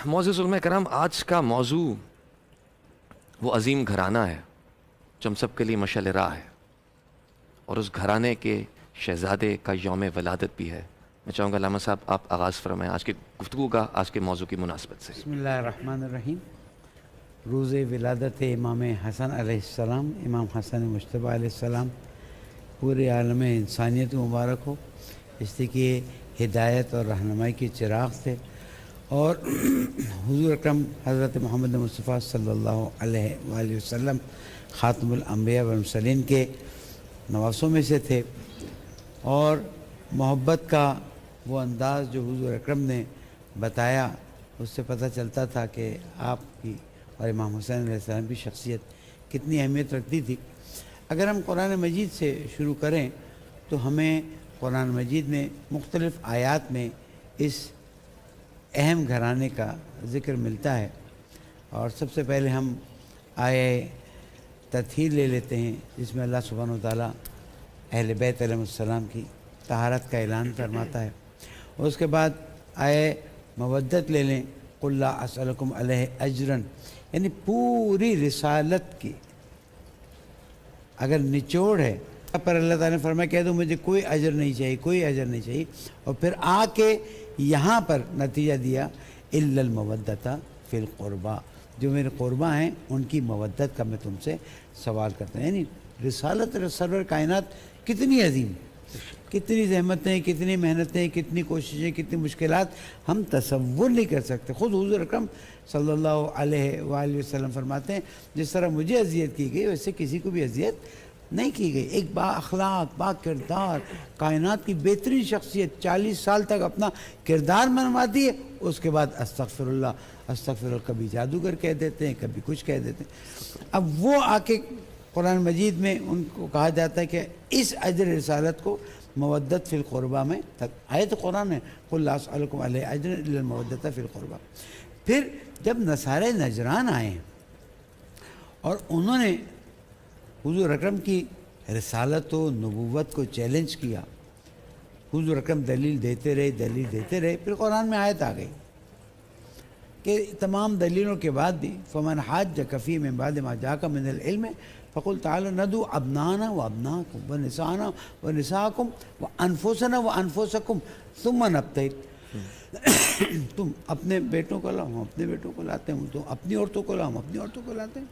معزز علماء کرام، آج کا موضوع وہ عظیم گھرانہ ہے جو ہم سب کے لیے مشعل راہ ہے، اور اس گھرانے کے شہزادے کا یوم ولادت بھی ہے۔ میں چاہوں گا علامہ صاحب آپ آغاز فرمائیں آج کی گفتگو کا، آج کے موضوع کی مناسبت سے۔ بسم اللہ الرحمن الرحیم۔ روز ولادت امام حسن علیہ السلام، امام حسن مجتبیٰ علیہ السلام، پورے عالم انسانیت مبارک ہو، اس لیے کہ ہدایت اور رہنمائی کے چراغ تھے، اور حضور اکرم حضرت محمد مصطفیٰ صلی اللہ علیہ وآلہ وسلم خاتم الانبیاء والمرسلین کے نواسوں میں سے تھے، اور محبت کا وہ انداز جو حضور اکرم نے بتایا، اس سے پتہ چلتا تھا کہ آپ کی اور امام حسین علیہ السلام کی شخصیت کتنی اہمیت رکھتی تھی۔ اگر ہم قرآن مجید سے شروع کریں تو ہمیں قرآن مجید میں مختلف آیات میں اس اہم گھرانے کا ذکر ملتا ہے، اور سب سے پہلے ہم آیے تطہیر لے لیتے ہیں، جس میں اللہ سبحانہ وتعالیٰ اہل بیت علیہ السلام کی طہارت کا اعلان فرماتا ہے، اور اس کے بعد آیے مودت لے لیں، قل لا اسألکم علیہ اجرا، یعنی پوری رسالت کی اگر نچوڑ ہے پر اللہ تعالیٰ نے فرمایا کہہ دو مجھے کوئی اجر نہیں چاہیے، کوئی اجر نہیں چاہیے، اور پھر آ کے یہاں پر نتیجہ دیا الا المودۃ فی القربہ، جو میرے قربہ ہیں ان کی مودت کا میں تم سے سوال کرتا ہوں۔ یعنی رسالت سرور کائنات کتنی عظیم، کتنی زحمتیں، کتنی محنتیں، کتنی کوششیں، کتنی مشکلات ہم تصور نہیں کر سکتے۔ خود حضور اکرم صلی اللہ علیہ وآلہ وسلم فرماتے ہیں جس طرح مجھے اذیت کی گئی ویسے کسی کو بھی اذیت نہیں کی گئی۔ ایک با اخلاق، با کردار، کائنات کی بہترین شخصیت 40 سال تک اپنا کردار منواتی ہے، اس کے بعد استغفر اللہ استغفر اللہ، کبھی جادوگر کہہ دیتے ہیں، کبھی کچھ کہہ دیتے ہیں۔ اب وہ آ کے قرآن مجید میں ان کو کہا جاتا ہے کہ اس اجر رسالت کو مودت فی القربہ میں آیت قرآن ہے، قل لا اسألکم علیہ اجرا الا المودۃ فی القربہ۔ پھر جب نصارہ نجران آئے ہیں اور انہوں نے حضور اکرم کی رسالت و نبوت کو چیلنج کیا، حضور اکرم دلیل دیتے رہے، پھر قرآن میں آیت آ گئی کہ تمام دلیلوں کے بعد بھی فمن حاجک فیہ من بعد ما جاءک من العلم فقل تعالوا ندعو ابناءنا وابناءکم ونساءنا ونساءکم وانفسنا وانفسکم ثم نبتہل۔ تم اپنے بیٹوں کو لاؤ، ہم اپنے بیٹوں کو لاتے ہیں، تم اپنی عورتوں کو لاؤ، ہم اپنی عورتوں کو لاتے ہیں،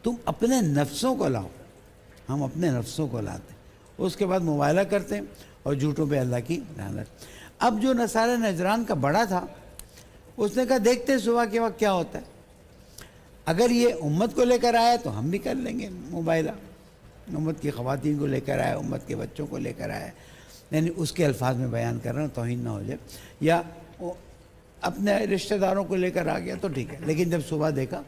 تم اپنے نفسوں کو لاؤ، ہم اپنے نفسوں کو لاتے ہیں، اس کے بعد مبالغہ کرتے ہیں اور جھوٹوں پہ اللہ کی لعنت۔ اب جو نصارہ نجران کا بڑا تھا اس نے کہا دیکھتے ہیں صبح کے وقت کیا ہوتا ہے، اگر یہ امت کو لے کر آیا تو ہم بھی کر لیں گے مباہلہ، امت کی خواتین کو لے کر آیا، امت کے بچوں کو لے کر آیا، یعنی اس کے الفاظ میں بیان کر رہا ہوں توہین نہ ہو جائے، یا اپنے رشتہ داروں کو لے کر آ گیا تو ٹھیک ہے۔ لیکن جب صبح دیکھا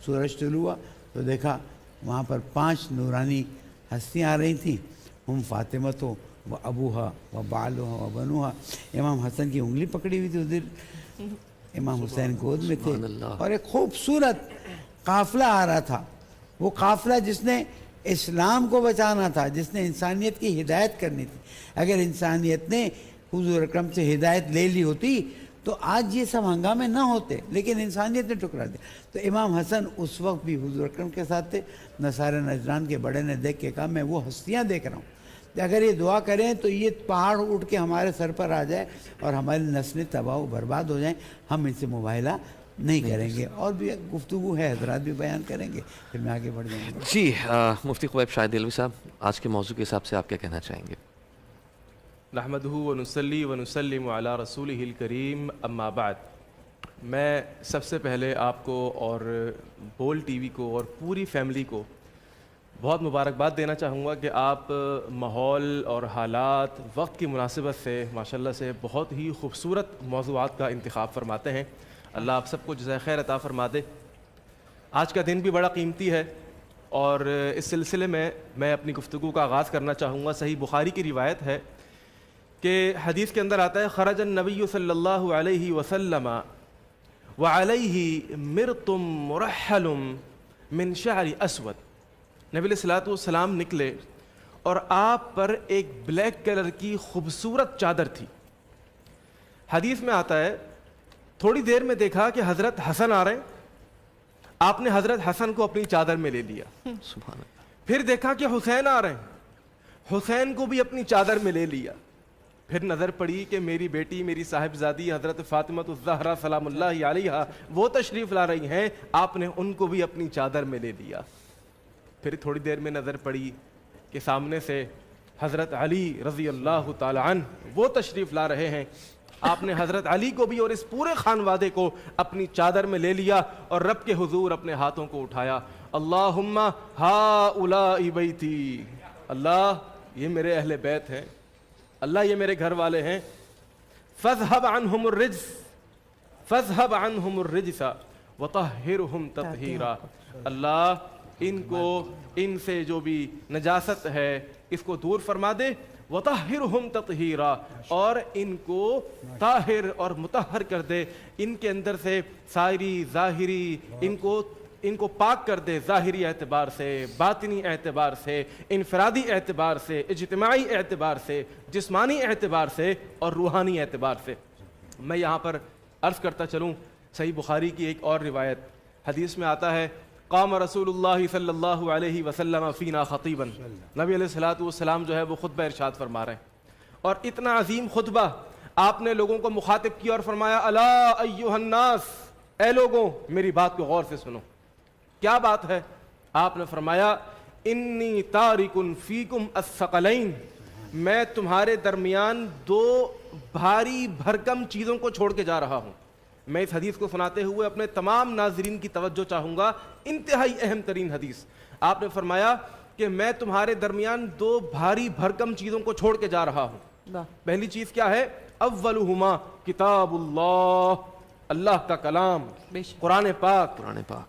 سورج طلوع ہوا تو دیکھا وہاں پر 5 نورانی ہستیاں آ رہی تھیں، ہم فاطمہ و ابوہا و بالوہا و بنوہا، امام حسن کی انگلی پکڑی ہوئی تھی، ادھر امام حسین گود میں تھے، اور ایک خوبصورت قافلہ آ رہا تھا، وہ قافلہ جس نے اسلام کو بچانا تھا، جس نے انسانیت کی ہدایت کرنی تھی۔ اگر انسانیت نے حضور اکرم سے ہدایت لے لی ہوتی تو آج یہ سب ہنگامے نہ ہوتے، لیکن انسانیت نے ٹکرا دیا۔ تو امام حسن اس وقت بھی حضور اکرم کے ساتھ تھے۔ نصارہ نجران کے بڑے نے دیکھ کے کہا میں وہ ہستیاں دیکھ رہا ہوں، اگر یہ دعا کریں تو یہ پہاڑ اٹھ کے ہمارے سر پر آ جائے اور ہماری نسلیں تباہ و برباد ہو جائیں، ہم ان سے مباہلہ نہیں کریں گے۔ اور بھی گفتگو ہے، حضرات بھی بیان کریں گے، پھر میں آگے بڑھ جاؤں گا۔ جی مفتی قبیب شاہد دہلوی صاحب، آج کے موضوع کے حساب سے آپ کیا کہنا چاہیں گے؟ نحمدہ ونصلی ونسلم علی رسولہ الکریم، اما بعد۔ میں سب سے پہلے آپ کو اور بول ٹی وی کو اور پوری فیملی کو بہت مبارکباد دینا چاہوں گا کہ آپ ماحول اور حالات وقت کی مناسبت سے ماشاءاللہ سے بہت ہی خوبصورت موضوعات کا انتخاب فرماتے ہیں۔ اللہ آپ سب کو جزائے خیر عطا فرما دے۔ آج کا دن بھی بڑا قیمتی ہے، اور اس سلسلے میں اپنی گفتگو کا آغاز کرنا چاہوں گا۔ صحیح بخاری کی روایت ہے کہ حدیث کے اندر آتا ہے خرج النبی صلی اللہ علیہ وسلم وعلیہ مرط مرحل من شعر اسود، نبی علیہ الصلوۃ والسلام نکلے اور آپ پر ایک بلیک کلر کی خوبصورت چادر تھی۔ حدیث میں آتا ہے تھوڑی دیر میں دیکھا کہ حضرت حسن آ رہے ہیں. آپ نے حضرت حسن کو اپنی چادر میں لے لیا. سبحان اللہ. پھر دیکھا کہ حسین آ رہے ہیں, حسین کو بھی اپنی چادر میں لے لیا. پھر نظر پڑی کہ میری بیٹی, میری صاحبزادی حضرت فاطمہ الزہرا سلام اللہ علیہا وہ تشریف لا رہی ہیں, آپ نے ان کو بھی اپنی چادر میں لے لیا. پھر تھوڑی دیر میں نظر پڑی کہ سامنے سے حضرت علی رضی اللہ تعالی عنہ وہ تشریف لا رہے ہیں. آپ نے حضرت علی کو بھی اور اس پورے خانوادے کو اپنی چادر میں لے لیا اور رب کے حضور اپنے ہاتھوں کو اٹھایا. اللہم ہؤلاء بیتی, اللہ یہ میرے اہل بیت ہیں, اللہ یہ میرے گھر والے ہیں. فاذهب عنہم الرجس فاذهب عنہم الرجس وطہرہم تطہیرا, اللہ ان کو, ان سے جو بھی نجاست ہے اس کو دور فرما دے. وطہرہم تطہیرا, اور ان کو طاہر اور مطہر کر دے, ان کے اندر سے ساری ظاہری ان کو پاک کر دے, ظاہری اعتبار سے, باطنی اعتبار سے, انفرادی اعتبار سے, اجتماعی اعتبار سے, جسمانی اعتبار سے اور روحانی اعتبار سے. میں یہاں پر عرض کرتا چلوں, صحیح بخاری کی ایک اور روایت, حدیث میں آتا ہے قام رسول اللہ صلی اللہ علیہ وسلم فینا خطیبا, نبی علیہ الصلوۃ والسلام جو ہے وہ خطبہ ارشاد فرما رہے ہیں, اور اتنا عظیم خطبہ آپ نے لوگوں کو مخاطب کیا اور فرمایا الا ایھا الناس, اے لوگوں میری بات کو غور سے سنو. کیا بات ہے؟ آپ نے فرمایا انی تارک فیکم الثقلین, میں تمہارے درمیان دو بھاری بھرکم چیزوں کو چھوڑ کے جا رہا ہوں. میں اس حدیث کو سناتے ہوئے اپنے تمام ناظرین کی توجہ چاہوں گا, انتہائی اہم ترین حدیث. آپ نے فرمایا کہ میں تمہارے درمیان دو بھاری بھرکم چیزوں کو چھوڑ کے جا رہا ہوں. پہلی چیز کیا ہے؟ اولہما کتاب اللہ, اللہ کا کلام, قرآن پاک,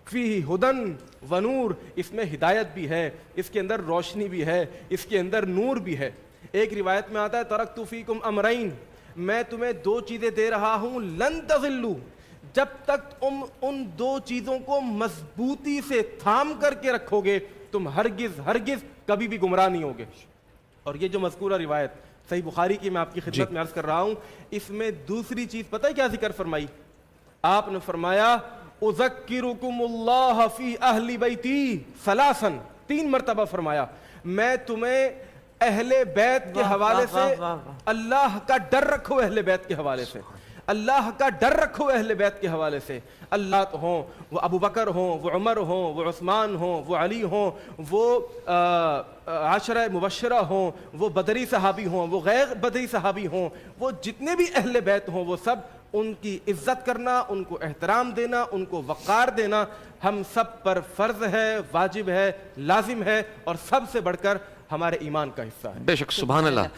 فیہ ہدن و نور, اس میں ہدایت بھی ہے, اس کے اندر روشنی بھی ہے, اس کے اندر نور بھی ہے. ایک روایت میں آتا ہے ترکت فیکم امرین, میں تمہیں دو چیزیں دے رہا ہوں, لن تضلوا, جب تک تم ان دو چیزوں کو مضبوطی سے تھام کر کے رکھو گے تم ہرگز ہرگز کبھی بھی گمراہ نہیں ہوگے. اور یہ جو مذکورہ روایت صحیح بخاری کی میں آپ کی خدمت میں عرض کر رہا ہوں, اس میں دوسری چیز پتہ ہے کیا ذکر فرمائی؟ آپ نے فرمایا اذکرکم اللہ فی اہل بیتی ثلاثا, 3 مرتبہ فرمایا میں تمہیں اہل بیت کے حوالے سے اللہ کا ڈر رکھو, اہل بیت کے حوالے سے اللہ کا ڈر رکھو, اہل بیت کے حوالے سے. اللہ ہوں وہ ابو بکر ہوں, وہ عمر ہوں, وہ عثمان ہوں, وہ علی ہوں, وہ عشرہ مبشرہ ہوں, وہ بدری صحابی ہوں, وہ غیر بدری صحابی ہوں, وہ جتنے بھی اہل بیت ہوں, وہ سب ان کی عزت کرنا, ان کو احترام دینا, ان کو وقار دینا ہم سب پر فرض ہے, واجب ہے, لازم ہے, اور سب سے بڑھ کر ہمارے ایمان کا حصہ ہے. بے شک, سبحان اللہ.